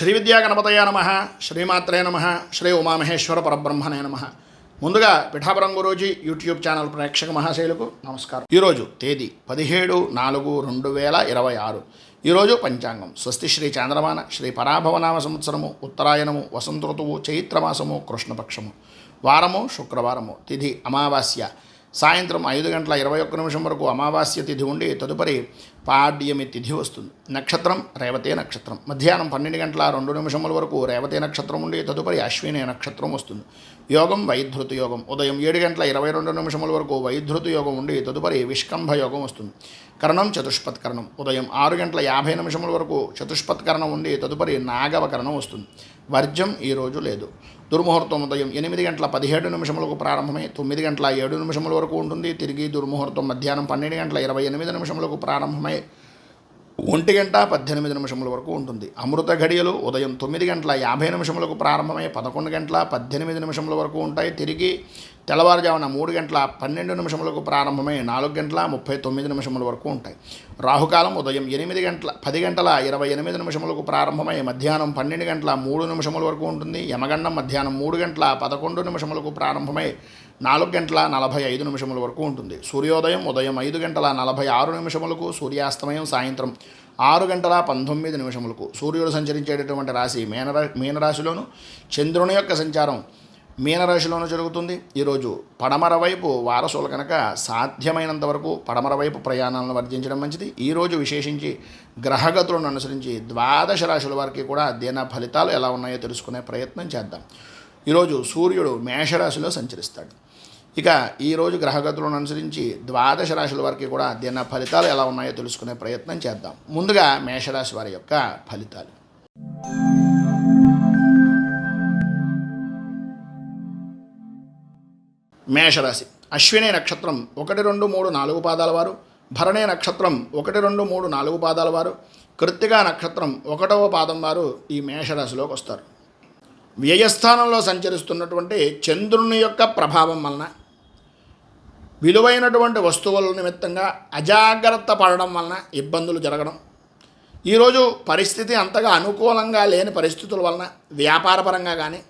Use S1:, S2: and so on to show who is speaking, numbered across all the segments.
S1: శ్రీ విద్యా గణపతయ నమ, శ్రీమాత్రే నమ, శ్రీ ఉమామహేశ్వర పరబ్రహ్మణే నమ. ముందుగా పిఠాపురం గురూజీ యూట్యూబ్ ఛానల్ ప్రేక్షక మహాశైలకు నమస్కారం. ఈరోజు తేదీ 17/4/2026. ఈరోజు పంచాంగం స్వస్తి శ్రీ చాంద్రమాన శ్రీ పరాభవనామ సంవత్సరము ఉత్తరాయణము వసంత ఋతువు చైత్రమాసము కృష్ణపక్షము. వారము శుక్రవారము. తిథి అమావాస్య. సాయంత్రం 5:21 వరకు అమావాస్య తిథి ఉండి తదుపరి పాడ్యమి తిథి వస్తుంది. నక్షత్రం రేవతే నక్షత్రం. మధ్యాహ్నం 12:02 వరకు రేవతే నక్షత్రం ఉండి తదుపరి అశ్విని నక్షత్రం వస్తుంది. యోగం వైధృతి యోగం. ఉదయం 7:22 వరకు వైధృతి యోగం ఉండి తదుపరి విష్కంభ యోగం వస్తుంది. కరణం చతుష్పత్కరణం. ఉదయం 6:50 వరకు చతుష్పత్కరణం ఉండి తదుపరి నాగవకరణం వస్తుంది. వర్జం ఈరోజు లేదు. దుర్ముహూర్తం ఉదయం 8:17 ప్రారంభమై 9:07 వరకు ఉంటుంది. తిరిగి దుర్ముహూర్తం మధ్యాహ్నం 12:28 ప్రారంభమై 1:18 వరకు ఉంటుంది. అమృత ఘడియలు ఉదయం 9:50 ప్రారంభమై 11:18 వరకు ఉంటాయి. తిరిగి తెల్లవారుజామున 3:12 ప్రారంభమై 4:39 వరకు ఉంటాయి. రాహుకాలం ఉదయం 10:28 ప్రారంభమై మధ్యాహ్నం 12:03 వరకు ఉంటుంది. యమగండం మధ్యాహ్నం 3:11 ప్రారంభమై 4:45 వరకు ఉంటుంది. సూర్యోదయం ఉదయం 5:46 సూర్యాస్తమయం సాయంత్రం 6:19 సూర్యుడు సంచరించేటటువంటి రాశి మీనరాశిలోను, చంద్రుని యొక్క సంచారం మీనరాశిలోనూ జరుగుతుంది. ఈరోజు పడమర వైపు వారసులు కనుక సాధ్యమైనంత వరకు పడమర వైపు ప్రయాణాలను వర్జించడం మంచిది. ఈరోజు విశేషించి గ్రహగతులను అనుసరించి 12 రాశుల వారికి కూడా దిన ఫలితాలు ఎలా ఉన్నాయో తెలుసుకునే ప్రయత్నం చేద్దాం. ఈరోజు సూర్యుడు మేషరాశిలో సంచరిస్తాడు. ఇక ఈరోజు గ్రహగతులను అనుసరించి 12 రాశుల వారికి కూడా దిన ఫలితాలు ఎలా ఉన్నాయో తెలుసుకునే ప్రయత్నం చేద్దాం. ముందుగా మేషరాశి వారి యొక్క ఫలితాలు. మేషరాశి. అశ్విని నక్షత్రం 1, 2, 3, 4 పాదాల వారు, భరణి నక్షత్రం 1, 2, 3, 4 పాదాల వారు, కృత్తికా నక్షత్రం 1వ పాదం వారు ఈ మేషరాశిలోకి వస్తారు. వ్యయస్థానంలో సంచరిస్తున్నటువంటి చంద్రుని యొక్క ప్రభావం వలన విలువైనటువంటి వస్తువుల నిమిత్తంగా అజాగ్రత్త పడడం వలన ఇబ్బందులు జరగడం, ఈరోజు పరిస్థితి అంతగా అనుకూలంగా లేని పరిస్థితుల వలన వ్యాపారపరంగా కానీ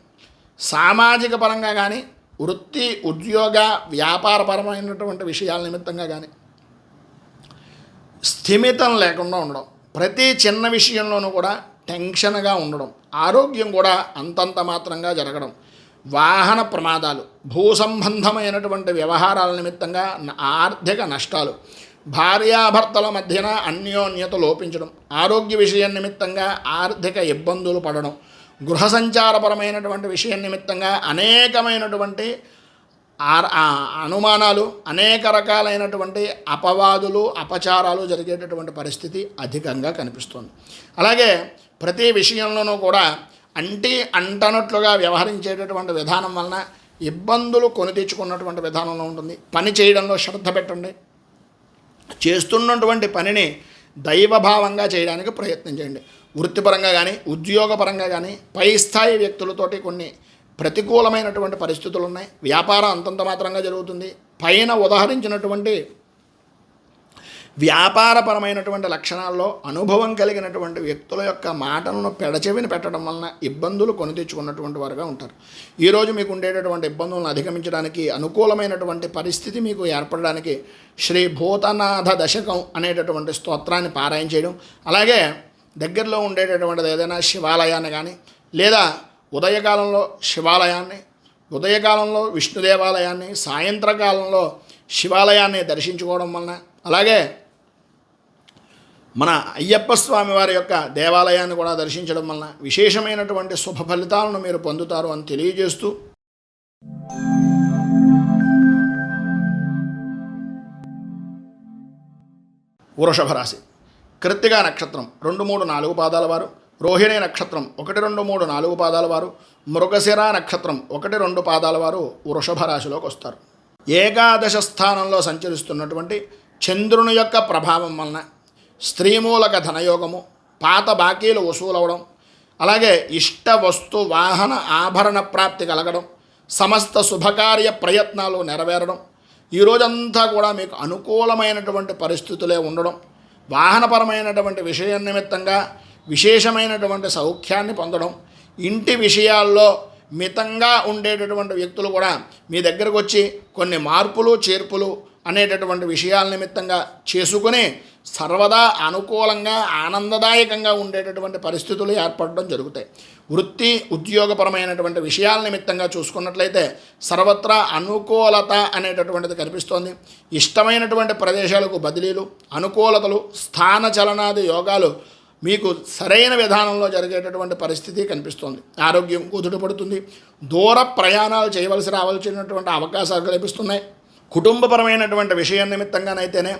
S1: సామాజిక పరంగా కానీ వృత్తి ఉద్యోగ వ్యాపారపరమైనటువంటి విషయాల నిమిత్తంగా కానీ స్థిమితం లేకుండా ఉండడం, ప్రతి చిన్న విషయంలోనూ కూడా టెన్షన్గా ఉండడం, ఆరోగ్యం కూడా అంతంత మాత్రంగా జరగడం, వాహన ప్రమాదాలు, భూ సంబంధమైనటువంటి వ్యవహారాల నిమిత్తంగా ఆర్థిక నష్టాలు, భార్యాభర్తల మధ్యన అన్యోన్యత లోపించడం, ఆరోగ్య విషయం నిమిత్తంగా ఆర్థిక ఇబ్బందులు పడడం, గృహ సంచారపరమైనటువంటి విషయం నిమిత్తంగా అనేకమైనటువంటి అనుమానాలు, అనేక రకాలైనటువంటి అపవాదులు అపచారాలు జరిగేటటువంటి పరిస్థితి అధికంగా కనిపిస్తుంది. అలాగే ప్రతి విషయంలోనూ కూడా అంటనట్లుగా వ్యవహరించేటటువంటి విధానం వలన ఇబ్బందులు కొని తెచ్చుకున్నటువంటి విధానంలో ఉంటుంది. పని చేయడంలో శ్రద్ధ పెట్టండి. చేస్తున్నటువంటి పనిని దైవభావంగా చేయడానికి ప్రయత్నం చేయండి. వృత్తిపరంగా కానీ ఉద్యోగపరంగా కానీ పై స్థాయి వ్యక్తులతోటి కొన్ని ప్రతికూలమైనటువంటి పరిస్థితులు ఉన్నాయి. వ్యాపారం అంతంత మాత్రంగా జరుగుతుంది. పైన ఉదాహరించినటువంటి వ్యాపారపరమైనటువంటి లక్షణాల్లో అనుభవం కలిగినటువంటి వ్యక్తుల యొక్క మాటలను పెడచెవిని పెట్టడం వలన ఇబ్బందులు కొని తెచ్చుకున్నటువంటి వారుగా ఉంటారు. ఈరోజు మీకు ఉండేటటువంటి ఇబ్బందులను అధిగమించడానికి అనుకూలమైనటువంటి పరిస్థితి మీకు ఏర్పడడానికి శ్రీ భూతనాథ దశకం అనేటటువంటి స్తోత్రాన్ని పారాయణ చేయడం, అలాగే దగ్గరలో ఉండేటటువంటిది ఏదైనా శివాలయాన్ని కానీ లేదా ఉదయకాలంలో శివాలయాన్ని, ఉదయకాలంలో విష్ణు దేవాలయాన్ని, సాయంత్రకాలంలో శివాలయాన్ని దర్శించుకోవడం వలన, అలాగే మన అయ్యప్ప స్వామి వారి యొక్క దేవాలయాన్ని కూడా దర్శించడం వలన విశేషమైనటువంటి శుభ ఫలితాలను మీరు పొందుతారు అని తెలియజేస్తూ వృషభ రాశి. కృత్తికా నక్షత్రం 2, 3, 4 పాదాల వారు, రోహిణి నక్షత్రం 1, 2, 3, 4 పాదాల వారు, మృగశిర నక్షత్రం 1, 2 పాదాల వారు వృషభ రాశిలోకి వస్తారు. ఏకాదశ స్థానంలో సంచరిస్తున్నటువంటి చంద్రుని యొక్క ప్రభావం వలన స్త్రీమూలక ధనయోగము, పాత బాకీలు వసూలవడం, అలాగే ఇష్ట వస్తు వాహన ఆభరణ ప్రాప్తి కలగడం, సమస్త శుభకార్య ప్రయత్నాలు నెరవేరడం, ఈ రోజంతా కూడా మీకు అనుకూలమైనటువంటి పరిస్థితులే ఉండడం, వాహనపరమైనటువంటి విషయం నిమిత్తంగా విశేషమైనటువంటి సౌఖ్యాన్ని పొందడం, ఇంటి విషయాల్లో మితంగా ఉండేటటువంటి వ్యక్తులు కూడా మీ దగ్గరకు వచ్చి కొన్ని మార్పులు చేర్పులు అనేటటువంటి విషయాల నిమిత్తంగా చేసుకుని సర్వదా అనుకూలంగా ఆనందదాయకంగా ఉండేటటువంటి పరిస్థితులు ఏర్పడడం జరుగుతాయి. వృత్తి ఉద్యోగపరమైనటువంటి విషయాల నిమిత్తంగా చూసుకున్నట్లయితే సర్వత్రా అనుకూలత అనేటటువంటిది కనిపిస్తోంది. ఇష్టమైనటువంటి ప్రదేశాలకు బదిలీలు, అనుకూలతలు, స్థాన చలనాది యోగాలు మీకు సరైన విధానంలో జరిగేటటువంటి పరిస్థితి కనిపిస్తోంది. ఆరోగ్యం కుదుటపడుతుంది. దూర ప్రయాణాలు చేయవలసి రావాల్సినటువంటి అవకాశాలు లభిస్తున్నాయి. కుటుంబపరమైనటువంటి విషయం నిమిత్తంగానైతేనే,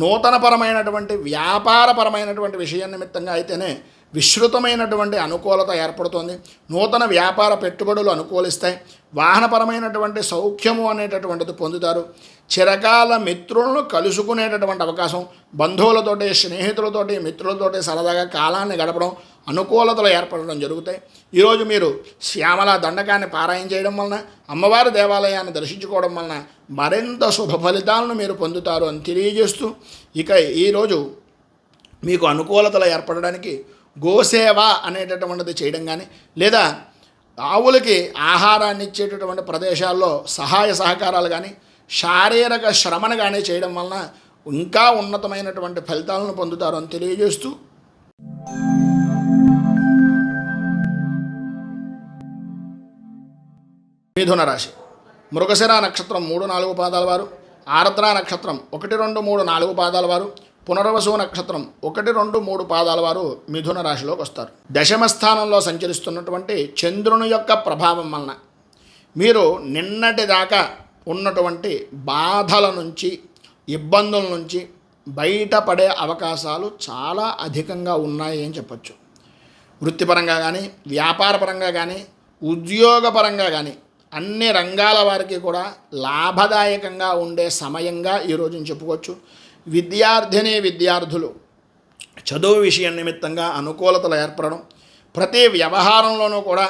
S1: నూతనపరమైనటువంటి వ్యాపారపరమైనటువంటి విషయం నిమిత్తంగా అయితేనే విస్తృతమైనటువంటి అనుకూలత ఏర్పడుతుంది. నూతన వ్యాపార పెట్టుబడులు అనుకూలిస్తాయి. వాహనపరమైనటువంటి సౌఖ్యము అనేటటువంటిది పొందుతారు. చిరకాల మిత్రులను కలుసుకునేటటువంటి అవకాశం, బంధువులతోటి, స్నేహితులతోటి, మిత్రులతోటి సరదాగా కాలాన్ని గడపడం, అనుకూలతలు ఏర్పడడం జరుగుతాయి. ఈరోజు మీరు శ్యామల దండకాన్ని పారాయణ చేయడం వలన, అమ్మవారి దేవాలయాన్ని దర్శించుకోవడం వలన మరింత శుభ ఫలితాలను మీరు పొందుతారు అని తెలియజేస్తూ, ఇక ఈరోజు మీకు అనుకూలతలు ఏర్పడడానికి గోసేవ అనేటటువంటిది చేయడం కానీ, లేదా ఆవులకి ఆహారాన్ని ఇచ్చేటటువంటి ప్రదేశాల్లో సహాయ సహకారాలు కానీ, శారీరక శ్రమను కానీ చేయడం వలన ఇంకా ఉన్నతమైనటువంటి ఫలితాలను పొందుతారు అని తెలియజేస్తూ, మిథున రాశి మృగశిర నక్షత్రం 3-4 పాదాల వారు, ఆర్ద్ర నక్షత్రం 1, 2, 3, 4 పాదాల వారు, పునర్వసు నక్షత్రం 1, 2, 3 పాదాల వారు మిథున రాశిలోకి వస్తారు. దశమ స్థానంలో సంచరిస్తున్నటువంటి చంద్రుని యొక్క ప్రభావం వలన మీరు నిన్నటి దాకా ఉన్నటువంటి బాధల నుంచి, ఇబ్బందుల నుంచి బయటపడే అవకాశాలు చాలా అధికంగా ఉన్నాయి అని చెప్పచ్చు. వృత్తిపరంగా కానీ, వ్యాపారపరంగా కానీ, ఉద్యోగపరంగా కానీ అన్ని రంగాల వారికి కూడా లాభదాయకంగా ఉండే సమయంగా ఈరోజు చెప్పుకోవచ్చు. విద్యార్థులు చదువు విషయం నిమిత్తంగా అనుకూలతలు ఏర్పడడం, ప్రతి వ్యవహారంలోనూ కూడా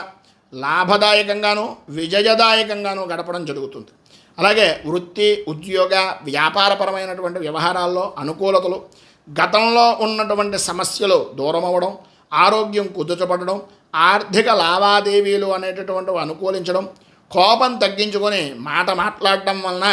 S1: లాభదాయకంగాను విజయదాయకంగాను గడపడం జరుగుతుంది. అలాగే వృత్తి ఉద్యోగ వ్యాపారపరమైనటువంటి వ్యవహారాల్లో అనుకూలతలు, గతంలో ఉన్నటువంటి సమస్యలు దూరం అవ్వడం, ఆరోగ్యం కుదుటపడడం, ఆర్థిక లావాదేవీలు అనేటటువంటివి అనుకూలించడం, కోపం తగ్గించుకొని మాట మాట్లాడటం వలన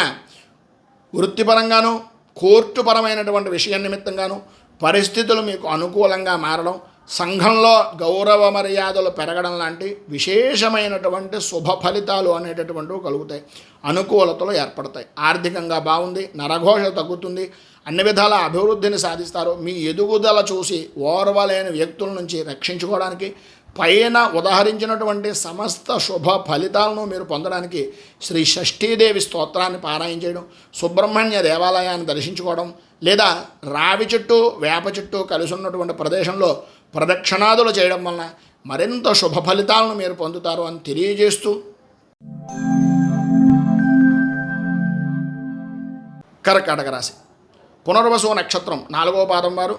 S1: వృత్తిపరంగాను కోర్టుపరమైనటువంటి విషయం నిమిత్తంగాను పరిస్థితులు మీకు అనుకూలంగా మారడం, సంఘంలో గౌరవ మర్యాదలు పెరగడం లాంటి విశేషమైనటువంటి శుభ ఫలితాలు అనేటటువంటివి కలుగుతాయి. అనుకూలతలు ఏర్పడతాయి. ఆర్థికంగా బాగుంది, నరఘోష తగ్గుతుంది, అన్ని విధాల అభివృద్ధిని సాధిస్తారు. మీ ఎదుగుదల చూసి ఓర్వలేని వ్యక్తుల నుంచి రక్షించుకోవడానికి, పైన ఉదహరించినటువంటి సమస్త శుభ ఫలితాలను మీరు పొందడానికి శ్రీ షష్ఠీదేవి స్తోత్రాన్ని పారాయణ చేయడం, సుబ్రహ్మణ్య దేవాలయాన్ని దర్శించుకోవడం, లేదా రావి చెట్టు వేప చెట్టు కలిసి ఉన్నటువంటి ప్రదేశంలో ప్రదక్షిణాదులు చేయడం వలన మరింత శుభ ఫలితాలను మీరు పొందుతారు అని తెలియజేస్తూ, కర్కాటక రాశి పునర్వసు నక్షత్రం 4వ పాదం వారు,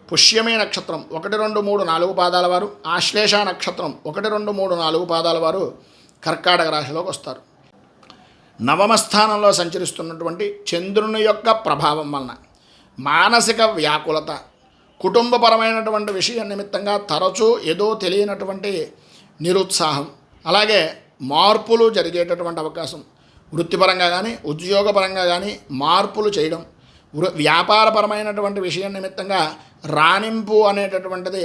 S1: పుష్యమే నక్షత్రం 1, 2, 3, 4 పాదాల వారు, ఆశ్లేష నక్షత్రం 1, 2, 3, 4 పాదాల వారు కర్కాటక రాశిలోకి వస్తారు. నవమ స్థానంలో సంచరిస్తున్నటువంటి చంద్రుని యొక్క ప్రభావం వలన మానసిక వ్యాకులత, కుటుంబపరమైనటువంటి విషయం నిమిత్తంగా తరచూ ఏదో తెలియనటువంటి నిరుత్సాహం, అలాగే మార్పులు జరిగేటటువంటి అవకాశం, వృత్తిపరంగా కానీ ఉద్యోగపరంగా కానీ మార్పులు చేయడం, వ్యాపారపరమైనటువంటి విషయం నిమిత్తంగా రాణింపు అనేటటువంటిది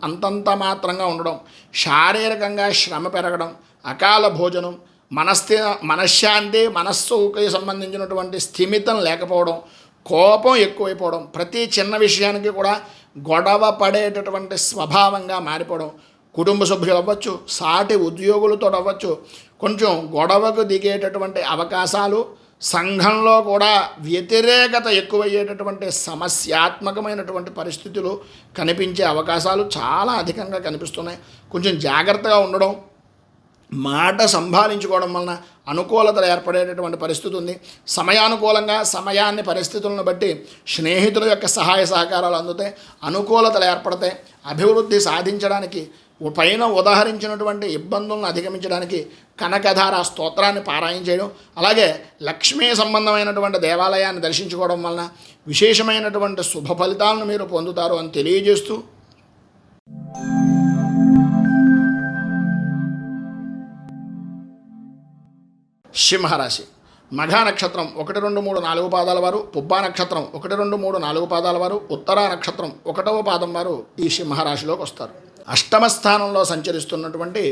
S1: అంతంత మాత్రంగా ఉండడం, శారీరకంగా శ్రమ పెరగడం, అకాల భోజనం, మనశ్శాంతి, మనస్సుకి సంబంధించినటువంటి స్థిమితం లేకపోవడం, కోపం ఎక్కువైపోవడం, ప్రతి చిన్న విషయానికి కూడా గొడవ పడేటటువంటి స్వభావంగా మారిపోవడం, కుటుంబ సభ్యులు అవ్వచ్చు, సాటి ఉద్యోగులతో అవ్వచ్చు, కొంచెం గొడవకు దిగేటటువంటి అవకాశాలు, సంఘంలో కూడా వ్యతిరేకత ఎక్కువయ్యేటటువంటి సమస్యాత్మకమైనటువంటి పరిస్థితులు కనిపించే అవకాశాలు చాలా అధికంగా కనిపిస్తున్నాయి. కొంచెం జాగ్రత్తగా ఉండడం, మాట సంభాళించుకోవడం వలన అనుకూలతలు ఏర్పడేటటువంటి పరిస్థితి ఉంది. సమయానుకూలంగా సమయాన్ని పరిస్థితులను బట్టి స్నేహితుల యొక్క సహాయ సహకారాలు అందుతాయి, అనుకూలతలు ఏర్పడతాయి. అభివృద్ధి సాధించడానికి, పైన ఉదాహరించినటువంటి ఇబ్బందులను అధిగమించడానికి కనకధార స్తోత్రాన్ని పారాయణ చేయడం, అలాగే లక్ష్మీ సంబంధమైనటువంటి దేవాలయాన్ని దర్శించుకోవడం వలన విశేషమైనటువంటి శుభ ఫలితాలను మీరు పొందుతారు అని తెలియజేస్తూ, సింహరాశి. మఘా నక్షత్రం 1, 2, 3, 4 పాదాల వారు, పుబ్బా నక్షత్రం 1, 2, 3, 4 పాదాల వారు, ఉత్తరా నక్షత్రం 1వ పాదం వారు ఈ సింహరాశిలోకి వస్తారు. అష్టమ స్థానంలో సంచరిస్తున్నటువంటి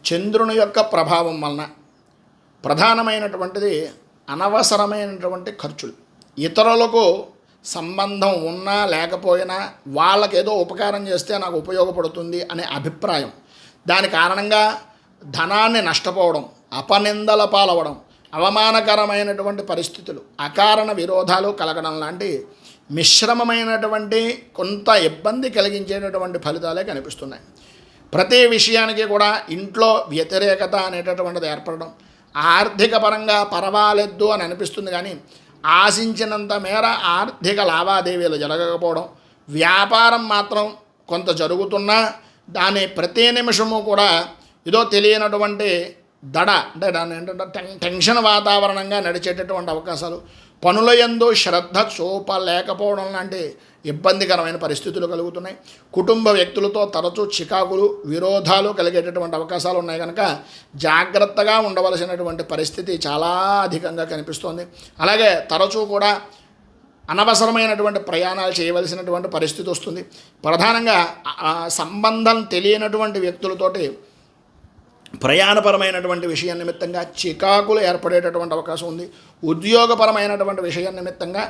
S1: చంద్రుని యొక్క ప్రభావం వలన ప్రధానమైనటువంటిది అనవసరమైనటువంటి ఖర్చులు. ఇతరులకు సంబంధం ఉన్నా లేకపోయినా వాళ్ళకేదో ఉపకారం చేస్తే నాకు ఉపయోగపడుతుంది అనే అభిప్రాయం, దాని కారణంగా ధనాన్ని నష్టపోవడం, అపనిందల పాలవడం, అవమానకరమైనటువంటి పరిస్థితులు, అకారణ విరోధాలు కలగడం లాంటి మిశ్రమమైనటువంటి కొంత ఇబ్బంది కలిగించేటటువంటి ఫలితాలే కనిపిస్తున్నాయి. ప్రతి విషయానికి కూడా ఇంట్లో వ్యతిరేకత అనేటటువంటిది ఏర్పడడం, ఆర్థిక పరంగా పర్వాలేదు అని అనిపిస్తుంది కానీ ఆశించినంత మేర ఆర్థిక లావాదేవీలు జరగకపోవడం, వ్యాపారం మాత్రం కొంత జరుగుతున్నా దాని ప్రతి నిమిషము కూడా ఏదో తెలియనటువంటి దడ అంటే దాన్ని ఏంటంటే టెన్షన్ వాతావరణంగా నడిచేటటువంటి అవకాశాలు, పనుల యందు శ్రద్ధ చూపలేకపోవడం లాంటి ఇబ్బందికరమైన పరిస్థితులు కలుగుతున్నాయి. కుటుంబ వ్యక్తులతో తరచూ చికాకులు, విరోధాలు కలిగేటటువంటి అవకాశాలు ఉన్నాయి కనుక జాగ్రత్తగా ఉండవలసినటువంటి పరిస్థితి చాలా అధికంగా కనిపిస్తోంది. అలాగే తరచూ కూడా అనవసరమైనటువంటి ప్రయాణాలు చేయవలసినటువంటి పరిస్థితి వస్తుంది. ప్రధానంగా సంబంధం తెలియనటువంటి వ్యక్తులతోటి ప్రయాణపరమైనటువంటి విషయం నిమిత్తంగా చికాకులు ఏర్పడేటటువంటి అవకాశం ఉంది. ఉద్యోగపరమైనటువంటి విషయం నిమిత్తంగా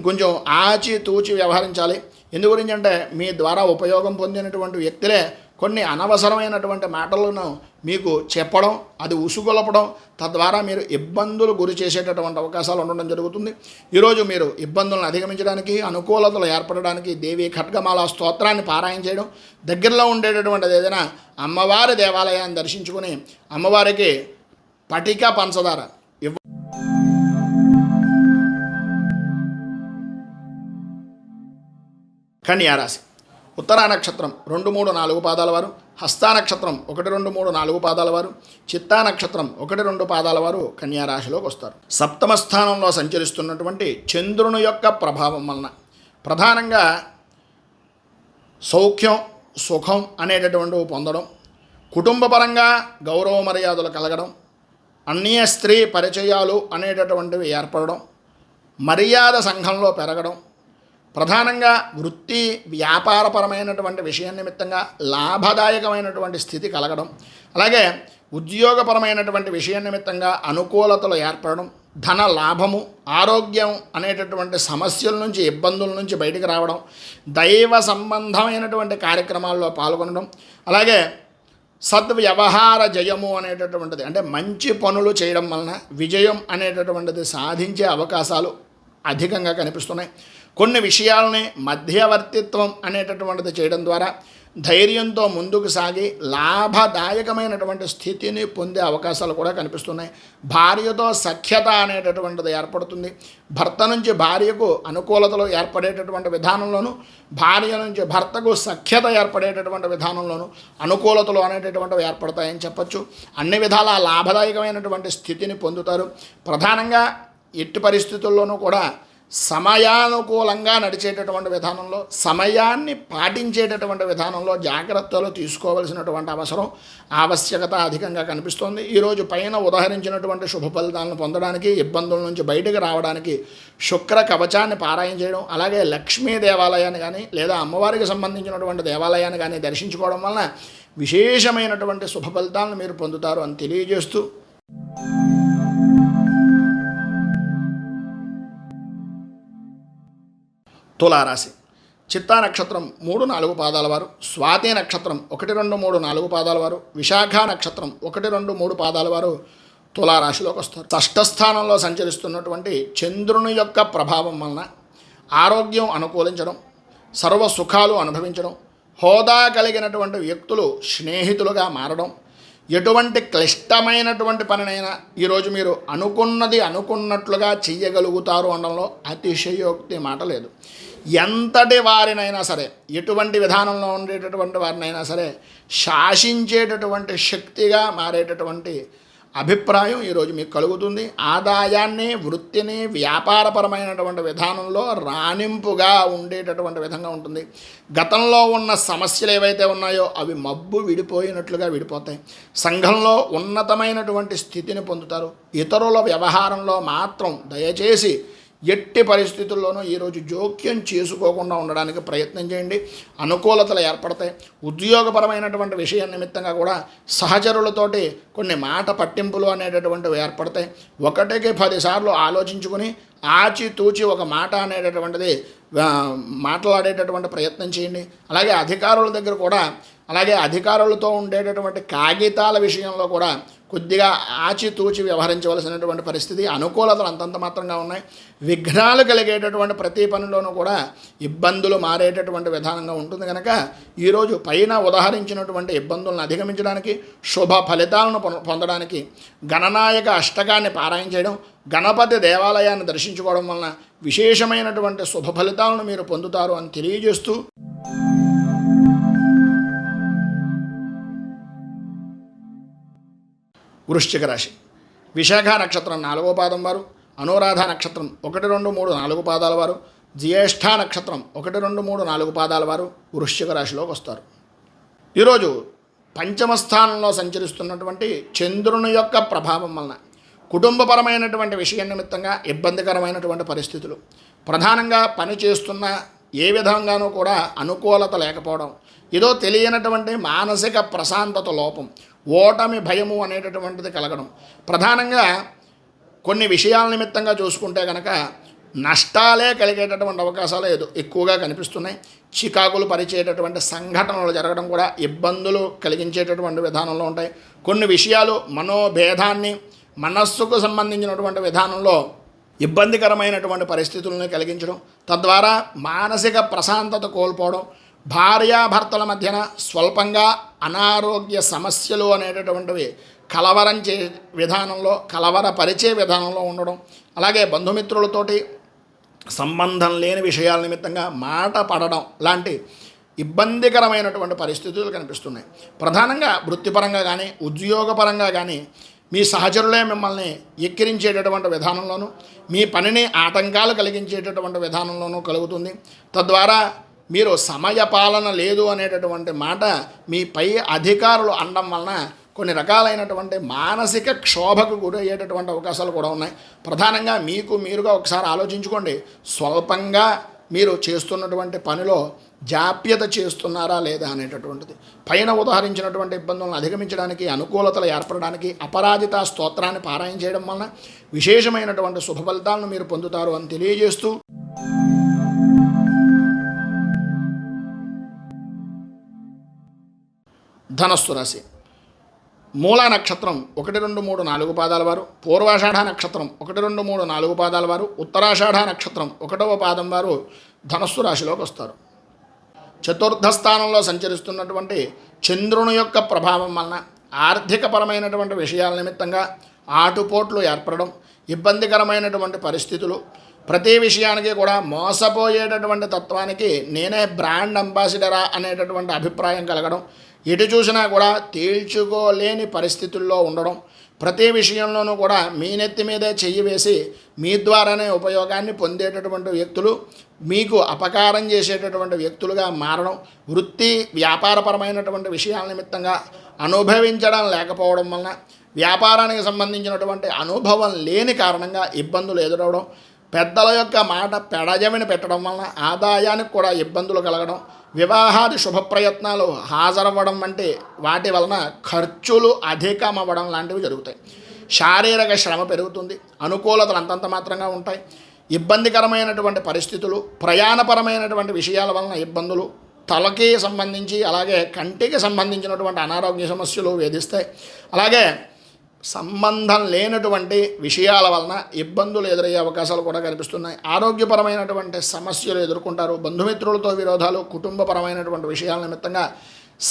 S1: కొంచెం ఆచితూచి వ్యవహరించాలి. ఎందు గురించి అంటే మీ ద్వారా ఉపయోగం పొందినటువంటి వ్యక్తులే కొన్ని అనవసరమైనటువంటి మాటలను మీకు చెప్పడం, అది ఉసుగొలపడం, తద్వారా మీరు ఇబ్బందులు గురి చేసేటటువంటి అవకాశాలు ఉండడం జరుగుతుంది. ఈరోజు మీరు ఇబ్బందులను అధిగమించడానికి, అనుకూలతలు ఏర్పడడానికి దేవి ఖడ్గమాల స్తోత్రాన్ని పారాయణ చేయడం, దగ్గరలో ఉండేటటువంటిది ఏదైనా అమ్మవారి దేవాలయాన్ని దర్శించుకుని అమ్మవారికి పటిక పంచదార కన్యారాశి. ఉత్తరా నక్షత్రం 2, 3, 4 పాదాల వారు, హస్తా నక్షత్రం 1, 2, 3, 4 పాదాల వారు, చిత్తా నక్షత్రం 1, 2 పాదాల వారు కన్యారాశిలోకి వస్తారు. సప్తమ స్థానంలో సంచరిస్తున్నటువంటి చంద్రుని యొక్క ప్రభావం వలన ప్రధానంగా సౌఖ్యం, సుఖం అనేటటువంటివి పొందడం, కుటుంబపరంగా గౌరవ మర్యాదలు కలగడం, అన్య స్త్రీ పరిచయాలు అనేటటువంటివి ఏర్పడడం, మర్యాద సంఘంలో పెరగడం, ప్రధానంగా వృత్తి వ్యాపారపరమైనటువంటి విషయం నిమిత్తంగా లాభదాయకమైనటువంటి స్థితి కలగడం, అలాగే ఉద్యోగపరమైనటువంటి విషయం నిమిత్తంగా అనుకూలతలు ఏర్పడడం, ధన లాభము, ఆరోగ్యం అనేటటువంటి సమస్యల నుంచి, ఇబ్బందుల నుంచి బయటికి రావడం, దైవ సంబంధమైనటువంటి కార్యక్రమాల్లో పాల్గొనడం, అలాగే సద్వ్యవహార జయము అనేటటువంటిది అంటే మంచి పనులు చేయడం వలన విజయం అనేటటువంటిది సాధించే అవకాశాలు అధికంగా కనిపిస్తున్నాయి. కొన్ని విషయాలని మధ్యవర్తిత్వం అనేటటువంటిది చేయడం ద్వారా ధైర్యంతో ముందుకు సాగి లాభదాయకమైనటువంటి స్థితిని పొందే అవకాశాలు కూడా కనిపిస్తున్నాయి. భార్యతో సఖ్యత అనేటటువంటిది ఏర్పడుతుంది. భర్త నుంచి భార్యకు అనుకూలతలు ఏర్పడేటటువంటి విధానంలోనూ, భార్య నుంచి భర్తకు సఖ్యత ఏర్పడేటటువంటి విధానంలోనూ అనుకూలతలు అనేటటువంటివి ఏర్పడతాయని చెప్పచ్చు. అన్ని విధాల లాభదాయకమైనటువంటి స్థితిని పొందుతారు. ప్రధానంగా ఎట్టి పరిస్థితుల్లోనూ కూడా సమయానుకూలంగా నడిచేటటువంటి విధానంలో, సమయాన్ని పాటించేటటువంటి విధానంలో జాగ్రత్తలు తీసుకోవలసినటువంటి ఆవశ్యకత అధికంగా కనిపిస్తోంది. ఈరోజు పైన ఉదాహరించినటువంటి శుభ ఫలితాలను పొందడానికి, ఇబ్బందుల నుంచి బయటకు రావడానికి శుక్ర కవచాన్ని పారాయణ చేయడం, అలాగే లక్ష్మీ దేవాలయాన్ని కానీ లేదా అమ్మవారికి సంబంధించినటువంటి దేవాలయాన్ని కానీ దర్శించుకోవడం వలన విశేషమైనటువంటి శుభ ఫలితాలను మీరు పొందుతారు అని తెలియజేస్తూ, తులారాశి. చిత్తా నక్షత్రం 3, 4 పాదాల వారు, స్వాతి నక్షత్రం 1, 2, 3, 4 పాదాల వారు, విశాఖ నక్షత్రం 1, 2, 3 పాదాల వారు తులారాశిలోకి వస్తారు. షష్ఠస్థానంలో సంచరిస్తున్నటువంటి చంద్రుని యొక్క ప్రభావం వలన ఆరోగ్యం అనుకూలించడం, సర్వ సుఖాలు అనుభవించడం, హోదా కలిగినటువంటి వ్యక్తులు స్నేహితులుగా మారడం, ఎటువంటి క్లిష్టమైనటువంటి పనినైనా ఈరోజు మీరు అనుకున్నది అనుకున్నట్లుగా చెయ్యగలుగుతారు అనడంలో అతిశయోక్తి మాట లేదు. ఎంతటి వారినైనా సరే, ఎటువంటి విధానంలో ఉండేటటువంటి వారినైనా సరే శాసించేటటువంటి శక్తిగా మారేటటువంటి అభిప్రాయం ఈరోజు మీకు కలుగుతుంది. ఆదాయాన్ని, వృత్తిని వ్యాపారపరమైనటువంటి విధానంలో రాణింపుగా ఉండేటటువంటి విధంగా ఉంటుంది. గతంలో ఉన్న సమస్యలు ఏవైతే ఉన్నాయో అవి మబ్బు విడిపోయినట్లుగా విడిపోతాయి. సంఘంలో ఉన్నతమైనటువంటి స్థితిని పొందుతారు. ఇతరుల వ్యవహారంలో మాత్రం దయచేసి ఎట్టి పరిస్థితుల్లోనూ ఈరోజు జోక్యం చేసుకోకుండా ఉండడానికి ప్రయత్నం చేయండి. అనుకూలతలు ఏర్పడతాయి. ఉద్యోగపరమైనటువంటి విషయం నిమిత్తంగా కూడా సహచరులతోటి కొన్ని మాట పట్టింపులు అనేటటువంటివి ఏర్పడతాయి. 1కి 10 సార్లు ఆలోచించుకుని ఆచితూచి ఒక మాట అనేటటువంటిది మాట్లాడేటటువంటి ప్రయత్నం చేయండి. అలాగే అధికారుల దగ్గర కూడా, అలాగే అధికారులతో ఉండేటటువంటి కాగితాల విషయంలో కూడా కొద్దిగా ఆచితూచి వ్యవహరించవలసినటువంటి పరిస్థితి. అనుకూలతలు అంతంత మాత్రంగా ఉన్నాయి. విఘ్నాలు కలిగేటటువంటి ప్రతి పనిలోనూ కూడా ఇబ్బందులు మారేటటువంటి విధానంగా ఉంటుంది. కనుక ఈరోజు పైన ఉదాహరించినటువంటి ఇబ్బందులను అధిగమించడానికి, శుభ ఫలితాలను పొందడానికి గణనాయక అష్టకాన్ని పారాయణ చేయడం, గణపతి దేవాలయాన్ని దర్శించుకోవడం వలన విశేషమైనటువంటి శుభ ఫలితాలను మీరు పొందుతారు అని తెలియజేస్తూ, వృశ్చిక రాశి విశాఖ నక్షత్రం 4వ పాదం వారు, అనురాధ నక్షత్రం 1, 2, 3, 4 పాదాల వారు, జ్యేష్ఠ నక్షత్రం 1, 2, 3, 4 పాదాల వారు వృశ్చిక రాశిలోకి వస్తారు. ఈరోజు పంచమ స్థానంలో సంచరిస్తున్నటువంటి చంద్రుని యొక్క ప్రభావం వలన కుటుంబపరమైనటువంటి విషయం నిమిత్తంగా ఇబ్బందికరమైనటువంటి పరిస్థితులు, ప్రధానంగా పని చేస్తున్న ఏ విధంగానూ కూడా అనుకూలత లేకపోవడం, ఏదో తెలియనటువంటి మానసిక ప్రశాంతత లోపం, ఓటమి భయము అనేటటువంటిది కలగడం, ప్రధానంగా కొన్ని విషయాల నిమిత్తంగా చూసుకుంటే కనుక నష్టాలే కలిగేటటువంటి అవకాశాలు ఎక్కువగా కనిపిస్తున్నాయి. చికాకులు పరిచేటటువంటి సంఘటనలు జరగడం కూడా ఇబ్బందులు కలిగించేటటువంటి విధానంలో ఉంటాయి. కొన్ని విషయాలు మనోభేదాన్ని, మనస్సుకు సంబంధించినటువంటి విధానంలో ఇబ్బందికరమైనటువంటి పరిస్థితులను కలిగించడం, తద్వారా మానసిక ప్రశాంతత కోల్పోవడం, భార్యాభర్తల మధ్యన స్వల్పంగా అనారోగ్య సమస్యలు అనేటటువంటివి కలవరపరిచే విధానంలో ఉండడం, అలాగే బంధుమిత్రులతోటి సంబంధం లేని విషయాల నిమిత్తంగా మాట పడడం లాంటి ఇబ్బందికరమైనటువంటి పరిస్థితులు కనిపిస్తున్నాయి. ప్రధానంగా వృత్తిపరంగా కానీ, ఉద్యోగపరంగా కానీ మీ సహచరులే మిమ్మల్ని ఎక్కిరించేటటువంటి విధానంలోనూ, మీ పనిని ఆటంకాలు కలిగించేటటువంటి విధానంలోనూ కలుగుతుంది. తద్వారా మీరు సమయపాలన లేదు అనేటటువంటి మాట మీ పై అధికారులు అనడం వలన కొన్ని రకాలైనటువంటి మానసిక క్షోభకు గురయ్యేటటువంటి అవకాశాలు కూడా ఉన్నాయి. ప్రధానంగా మీకు మీరుగా ఒకసారి ఆలోచించుకోండి. స్వల్పంగా మీరు చేస్తున్నటువంటి పనిలో జాప్యత చేస్తున్నారా లేదా అనేటటువంటిది. పైన ఉదాహరించినటువంటి ఇబ్బందులను అధిగమించడానికి, అనుకూలతలు ఏర్పడడానికి అపరాజిత స్తోత్రాన్ని పారాయణ చేయడం వలన విశేషమైనటువంటి శుభ ఫలితాలను మీరు పొందుతారు అని తెలియజేస్తూ, ధనస్సు రాశి మూలా నక్షత్రం 1, 2, 3, 4 పాదాల వారు, పూర్వాషాఢ నక్షత్రం 1, 2, 3, 4 పాదాల వారు, ఉత్తరాషాఢ నక్షత్రం 1వ పాదం వారు ధనస్సు రాశిలోకి వస్తారు. చతుర్థ స్థానంలో సంచరిస్తున్నటువంటి చంద్రుని యొక్క ప్రభావం వలన ఆర్థికపరమైనటువంటి విషయాల నిమిత్తంగా ఆటుపోట్లు ఏర్పడడం, ఇబ్బందికరమైనటువంటి పరిస్థితులు, ప్రతి విషయానికి కూడా మోసపోయేటటువంటి తత్వానికి నేనే బ్రాండ్ అంబాసిడరా అనేటటువంటి అభిప్రాయం కలగడం, ఎటు చూసినా కూడా తేల్చుకోలేని పరిస్థితుల్లో ఉండడం, ప్రతి విషయంలోనూ కూడా మీ నెత్తి మీదే చెయ్యి వేసి మీ ద్వారానే ఉపయోగాన్ని పొందేటటువంటి వ్యక్తులు మీకు అపకారం చేసేటటువంటి వ్యక్తులుగా మారడం, వృత్తి వ్యాపారపరమైనటువంటి విషయాల నిమిత్తంగా అనుభవించడం లేకపోవడం వలన, వ్యాపారానికి సంబంధించినటువంటి అనుభవం లేని కారణంగా ఇబ్బందులు ఎదురవడం, పెద్దల యొక్క మాట పెడజమిని పెట్టడం వలన ఆదాయానికి కూడా ఇబ్బందులు కలగడం, వివాహాది శుభ ప్రయత్నాలు హాజరవ్వడం వంటి వాటి వలన ఖర్చులు అధికమవ్వడం లాంటివి జరుగుతాయి. శారీరక శ్రమ పెరుగుతుంది. అనుకూలతలు అంతంత మాత్రంగా ఉంటాయి. ఇబ్బందికరమైనటువంటి పరిస్థితులు, ప్రయాణపరమైనటువంటి విషయాల వలన ఇబ్బందులు, తలకి సంబంధించి అలాగే కంటికి సంబంధించినటువంటి అనారోగ్య సమస్యలు వేధిస్తాయి. అలాగే సంబంధం లేనటువంటి విషయాల వలన ఇబ్బందులు ఎదురయ్యే అవకాశాలు కూడా కనిపిస్తున్నాయి. ఆరోగ్యపరమైనటువంటి సమస్యలు ఎదుర్కొంటారు. బంధుమిత్రులతో విరోధాలు, కుటుంబపరమైనటువంటి విషయాల నిమిత్తంగా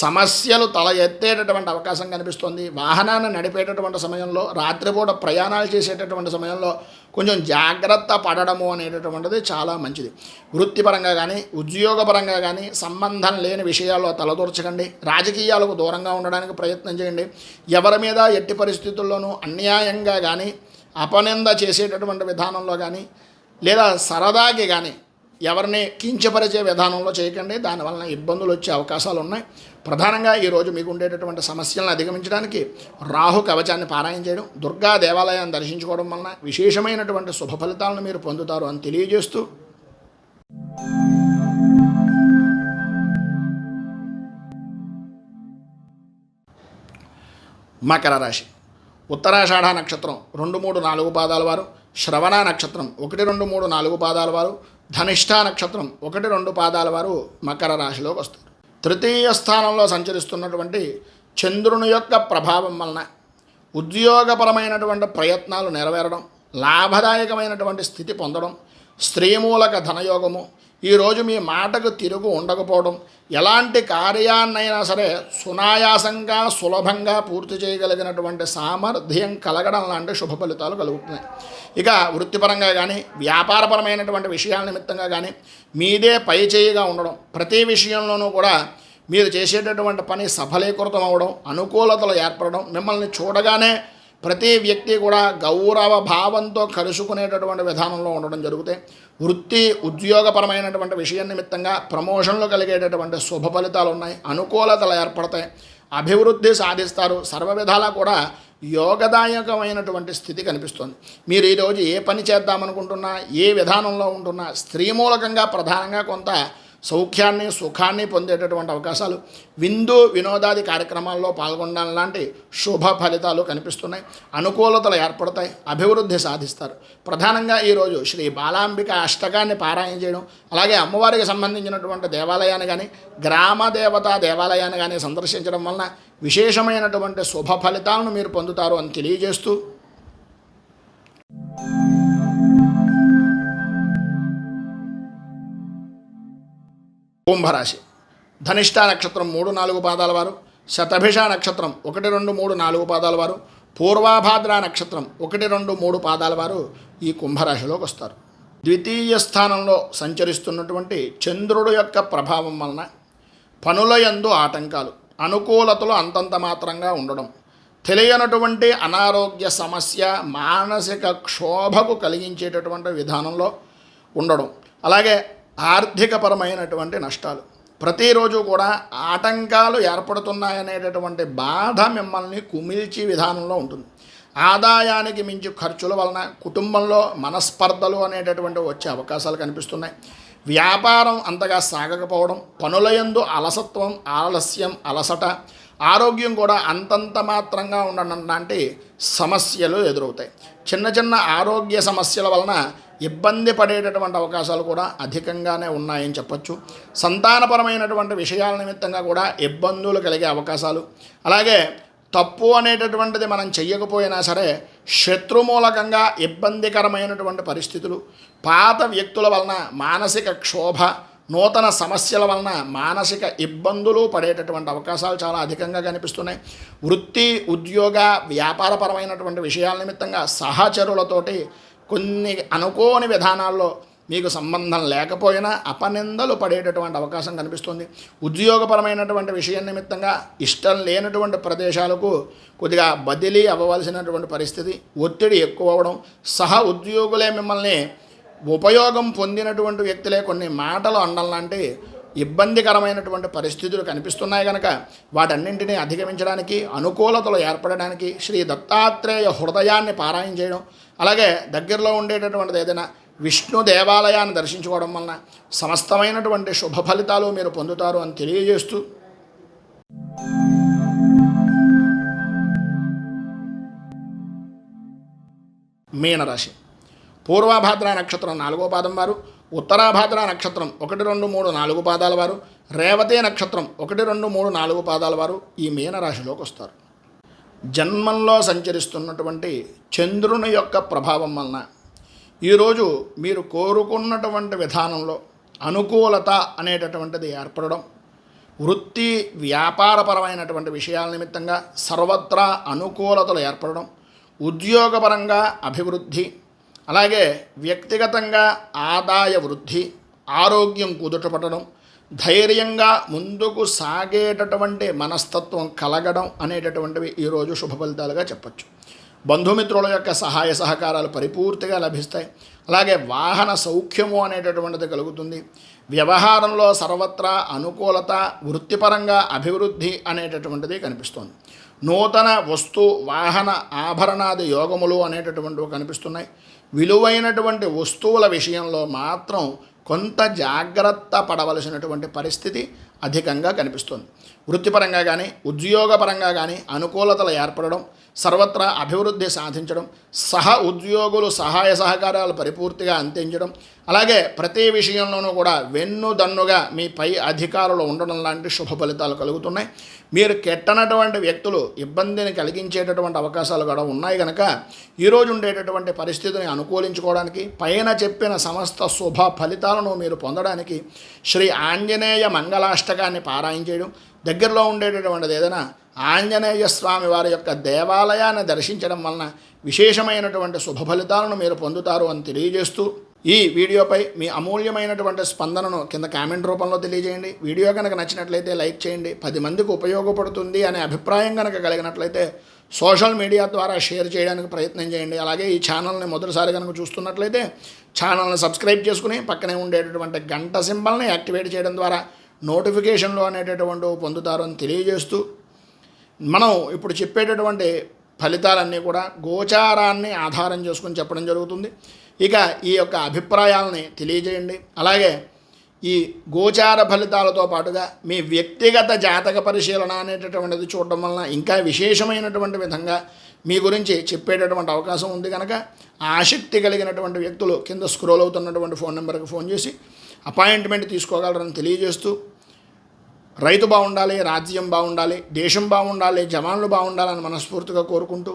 S1: సమస్యలు తల ఎత్తేటటువంటి అవకాశం కనిపిస్తుంది. వాహనాన్ని నడిపేటటువంటి సమయంలో, రాత్రిపూట ప్రయాణాలు చేసేటటువంటి సమయంలో కొంచెం జాగ్రత్త పడడము అనేటటువంటిది చాలా మంచిది. వృత్తిపరంగా కానీ ఉద్యోగపరంగా కానీ సంబంధం లేని విషయాల్లో తలదూర్చకండి. రాజకీయాలకు దూరంగా ఉండడానికి ప్రయత్నం చేయండి. ఎవరి మీద ఎట్టి పరిస్థితుల్లోనూ అన్యాయంగా కానీ అపనింద చేసేటటువంటి విధానంలో కానీ లేదా సరదాకి కానీ ఎవరిని కించపరిచే విధానంలో చేయకండి. దానివలన ఇబ్బందులు వచ్చే అవకాశాలు ఉన్నాయి. ప్రధానంగా ఈరోజు మీకు ఉండేటటువంటి సమస్యలను అధిగమించడానికి రాహు కవచాన్ని పారాయణ చేయడం, దుర్గా దేవాలయాన్ని దర్శించుకోవడం వలన విశేషమైనటువంటి శుభ ఫలితాలను మీరు పొందుతారు అని తెలియజేస్తూ, మకర రాశి. ఉత్తరాషాఢ నక్షత్రం 2, 3, 4 పాదాల వారు, శ్రవణ నక్షత్రం 1, 2, 3, 4 పాదాల వారు, ధనిష్ఠా నక్షత్రం 1, 2 పాదాల వారు మకర రాశిలోకి వస్తారు. తృతీయ స్థానంలో సంచరిస్తున్నటువంటి చంద్రుని యొక్క ప్రభావం వలన ఉద్యోగపరమైనటువంటి ప్రయత్నాలు నెరవేరడం, లాభదాయకమైనటువంటి స్థితి పొందడం, స్త్రీమూలక ధనయోగము, ఈరోజు మీ మాటకు తిరుగు ఉండకపోవడం, ఎలాంటి కార్యాన్నైనా సరే సునాయాసంగా సులభంగా పూర్తి చేయగలిగినటువంటి సామర్థ్యం కలగడం లాంటి శుభ ఫలితాలు కలుగుతున్నాయి. ఇక వృత్తిపరంగా కానీ వ్యాపారపరమైనటువంటి విషయాల నిమిత్తంగా కానీ మీదే పై చేయిగా ఉండడం, ప్రతి విషయంలోనూ కూడా మీరు చేసేటటువంటి పని సఫలీకృతం అవ్వడం, అనుకూలతలు ఏర్పడడం, మిమ్మల్ని చూడగానే ప్రతి వ్యక్తి కూడా గౌరవ భావంతో కలుసుకునేటటువంటి విధానంలో ఉండడం జరుగుతాయి. వృత్తి ఉద్యోగపరమైనటువంటి విషయం నిమిత్తంగా ప్రమోషన్లు కలిగేటటువంటి శుభ ఫలితాలు ఉన్నాయి. అనుకూలతలు ఏర్పడతాయి. అభివృద్ధి సాధిస్తారు. సర్వ విధాలా కూడా యోగదాయకమైనటువంటి స్థితి కనిపిస్తుంది. మీరు ఈరోజు ఏ పని చేద్దామనుకుంటున్నా, ఏ విధానంలో ఉంటున్నా స్త్రీ మూలకంగా ప్రధానంగా కొంత సౌఖ్యాన్ని సుఖాన్ని పొందేటటువంటి అవకాశాలు, విందు వినోదాది కార్యక్రమాల్లో పాల్గొనడం లాంటి శుభ ఫలితాలు కనిపిస్తున్నాయి. అనుకూలతలు ఏర్పడతాయి. అభివృద్ధి సాధిస్తారు. ప్రధానంగా ఈరోజు శ్రీ బాలాంబిక అష్టకాన్ని పారాయణ చేయడం, అలాగే అమ్మవారికి సంబంధించినటువంటి దేవాలయాన్ని కానీ గ్రామ దేవతా దేవాలయాన్ని కానీ సందర్శించడం వలన విశేషమైనటువంటి శుభ ఫలితాలను మీరు పొందుతారు అని తెలియజేస్తూ, కుంభరాశి. ధనిష్ఠా నక్షత్రం 3, 4 పాదాల వారు, శతభిష నక్షత్రం 1, 2, 3, 4 పాదాల వారు, పూర్వాభాద్ర నక్షత్రం 1, 2, 3 పాదాల వారు ఈ కుంభరాశిలోకి వస్తారు. ద్వితీయ స్థానంలో సంచరిస్తున్నటువంటి చంద్రుడు యొక్క ప్రభావం వలన పనుల యందు ఆటంకాలు, అనుకూలతలు అంతంత మాత్రంగా ఉండడం, తెలియనటువంటి అనారోగ్య సమస్య, మానసిక క్షోభకు కలిగించేటటువంటి విధానంలో ఉండడం, అలాగే ఆర్థికపరమైనటువంటి నష్టాలు, ప్రతిరోజు కూడా ఆటంకాలు ఏర్పడుతున్నాయనేటటువంటి బాధ మిమ్మల్ని కుమిల్చి విధానంలో ఉంటుంది. ఆదాయానికి మించి ఖర్చుల వలన కుటుంబంలో మనస్పర్ధలు అనేటటువంటివి వచ్చే అవకాశాలు కనిపిస్తున్నాయి. వ్యాపారం అంతగా సాగకపోవడం, పనులయందు అలసత్వం, ఆలస్యం, అలసట, ఆరోగ్యం కూడా అంతంత మాత్రంగా ఉండడం లాంటి సమస్యలు ఎదురవుతాయి. చిన్న చిన్న ఆరోగ్య సమస్యల వలన ఇబ్బంది పడేటటువంటి అవకాశాలు కూడా అధికంగానే ఉన్నాయని చెప్పచ్చు. సంతానపరమైనటువంటి విషయాల నిమిత్తంగా కూడా ఇబ్బందులు కలిగే అవకాశాలు, అలాగే తప్పు అనేటటువంటిది మనం చెయ్యకపోయినా సరే శత్రుమూలకంగా ఇబ్బందికరమైనటువంటి పరిస్థితులు, పాత వ్యక్తుల వలన మానసిక క్షోభ, నూతన సమస్యల వలన మానసిక ఇబ్బందులు పడేటటువంటి అవకాశాలు చాలా అధికంగా కనిపిస్తున్నాయి. వృత్తి ఉద్యోగ వ్యాపారపరమైనటువంటి విషయాల నిమిత్తంగా సహచరులతోటి కొన్ని అనుకోని విధానాల్లో మీకు సంబంధం లేకపోయినా అపనిందలు పడేటటువంటి అవకాశం కనిపిస్తుంది. ఉద్యోగపరమైనటువంటి విషయం నిమిత్తంగా ఇష్టం లేనటువంటి ప్రదేశాలకు కొద్దిగా బదిలీ అవ్వవలసినటువంటి పరిస్థితి, ఒత్తిడి ఎక్కువ అవ్వడం, సహ ఉద్యోగులే మిమ్మల్ని ఉపయోగం పొందినటువంటి వ్యక్తులే కొన్ని మాటలు అనడం లాంటి ఇబ్బందికరమైనటువంటి పరిస్థితులు కనిపిస్తున్నాయి. కనుక వాటన్నింటినీ అధిగమించడానికి, అనుకూలతలు ఏర్పడడానికి శ్రీ దత్తాత్రేయ హృదయాన్ని పారాయణ చేయడం, అలాగే దగ్గరలో ఉండేటటువంటిది ఏదైనా విష్ణు దేవాలయాన్ని దర్శించుకోవడం వలన సమస్తమైనటువంటి శుభ ఫలితాలు మీరు పొందుతారు అని తెలియజేస్తూ, మీనరాశి. పూర్వాభాద్ర నక్షత్రం 4వ పాదం వారు, ఉత్తరాభాద్ర నక్షత్రం 1, 2, 3, 4 పాదాల వారు, రేవతి నక్షత్రం 1, 2, 3, 4 పాదాల వారు ఈ మీనరాశిలోకి వస్తారు. జన్మంలో సంచరిస్తున్నటువంటి చంద్రుని యొక్క ప్రభావం వలన ఈరోజు మీరు కోరుకున్నటువంటి విధానంలో అనుకూలత అనేటటువంటిది ఏర్పడడం, వృత్తి వ్యాపారపరమైనటువంటి విషయాల నిమిత్తంగా సర్వత్రా అనుకూలతలు ఏర్పడడం, ఉద్యోగపరంగా అభివృద్ధి, అలాగే వ్యక్తిగతంగా ఆదాయ వృద్ధి, ఆరోగ్యం కుదుటపడడం, ధైర్యంగా ముందుకు సాగేటటువంటి మనస్తత్వం కలగడం అనేటటువంటివి ఈరోజు శుభ ఫలితాలుగా చెప్పచ్చు. బంధుమిత్రుల యొక్క సహాయ సహకారాలు పరిపూర్తిగా లభిస్తాయి. అలాగే వాహన సౌఖ్యము అనేటటువంటిది కలుగుతుంది. వ్యవహారంలో సర్వత్రా అనుకూలత, వృత్తిపరంగా అభివృద్ధి అనేటటువంటిది కనిపిస్తుంది. నూతన వస్తు వాహన ఆభరణాది యోగములు అనేటటువంటివి కనిపిస్తున్నాయి. విలువైనటువంటి వస్తువుల విషయంలో మాత్రం కొంత జాగ్రత్త పడవలసినటువంటి పరిస్థితి అధికంగా కనిపిస్తుంది. వృత్తిపరంగా కానీ ఉద్యోగపరంగా కానీ అనుకూలతలు ఏర్పడడం, సర్వత్రా అభివృద్ధి సాధించడం, ఉద్యోగులు సహాయ సహకారాలు పరిపూర్తిగా అందించడం, అలాగే ప్రతి విషయంలోనూ కూడా వెన్నుదన్నుగా మీ పై అధికారులు ఉండడం లాంటి శుభ ఫలితాలు కలుగుతున్నాయి. మీరు కెట్టనటువంటి వ్యక్తులు ఇబ్బందిని కలిగించేటటువంటి అవకాశాలు కూడా ఉన్నాయి కనుక ఈరోజు ఉండేటటువంటి పరిస్థితిని అనుకూలించుకోవడానికి, పైన చెప్పిన సమస్త శుభ ఫలితాలను మీరు పొందడానికి శ్రీ ఆంజనేయ మంగళాష్టకాన్ని పారాయణ చేయడం, దగ్గరలో ఉండేటటువంటిది ఏదైనా ఆంజనేయ స్వామి వారి యొక్క దేవాలయాన్ని దర్శించడం వలన విశేషమైనటువంటి శుభ ఫలితాలను మీరు పొందుతారు అని తెలియజేస్తూ, ఈ వీడియోపై మీ అమూల్యమైనటువంటి స్పందనను కింద కామెంట్ రూపంలో తెలియజేయండి. వీడియో కనుక నచ్చినట్లయితే లైక్ చేయండి. 10 మందికి ఉపయోగపడుతుంది అనే అభిప్రాయం కనుక కలిగినట్లయితే సోషల్ మీడియా ద్వారా షేర్ చేయడానికి ప్రయత్నం చేయండి. అలాగే ఈ ఛానల్ని మొదటిసారి కనుక చూస్తున్నట్లయితే ఛానల్ని సబ్స్క్రైబ్ చేసుకుని పక్కనే ఉండేటటువంటి గంట సింబల్ని యాక్టివేట్ చేయడం ద్వారా నోటిఫికేషన్లు అనేటటువంటివి పొందుతారు అని తెలియజేస్తూ, మనం ఇప్పుడు చెప్పేటటువంటి ఫలితాలన్నీ కూడా గోచారాన్ని ఆధారం చేసుకుని చెప్పడం జరుగుతుంది. ఇక ఈ యొక్క అభిప్రాయాలని తెలియజేయండి. అలాగే ఈ గోచార ఫలితాలతో పాటుగా మీ వ్యక్తిగత జాతక పరిశీలన అనేటటువంటిది చూడడం వలన ఇంకా విశేషమైనటువంటి విధంగా మీ గురించి చెప్పేటటువంటి అవకాశం ఉంది కనుక ఆసక్తి కలిగినటువంటి వ్యక్తులు కింద స్క్రోల్ అవుతున్నటువంటి ఫోన్ నెంబర్కి ఫోన్ చేసి అపాయింట్మెంట్ తీసుకోగలరని తెలియజేస్తూ, రైతు బాగుండాలి, రాజ్యం బాగుండాలి, దేశం బాగుండాలి, జవాన్లు బాగుండాలని మనస్ఫూర్తిగా కోరుకుంటూ,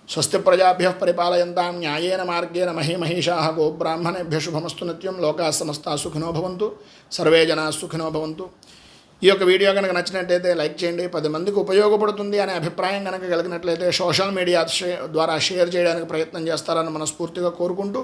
S1: స్వస్తి ప్రజాభ్యః పరిపాలయంతాం న్యాయేన మార్గేణ మహీమహీషాః గోబ్రాహ్మణేభ్యః శుభమస్తు నిత్యం. లోకాః సమస్తాః సుఖినో భవంతు, సర్వే జనాః సుఖినో భవంతు. ఈ యొక్క వీడియో కనుక నచ్చినట్లయితే లైక్ చేయండి. 10 మందికి ఉపయోగపడుతుంది అనే అభిప్రాయం కనుక కలిగినట్లయితే సోషల్ మీడియా ద్వారా షేర్ చేయడానికి ప్రయత్నం చేస్తారని మనస్ఫూర్తిగా కోరుకుంటూ,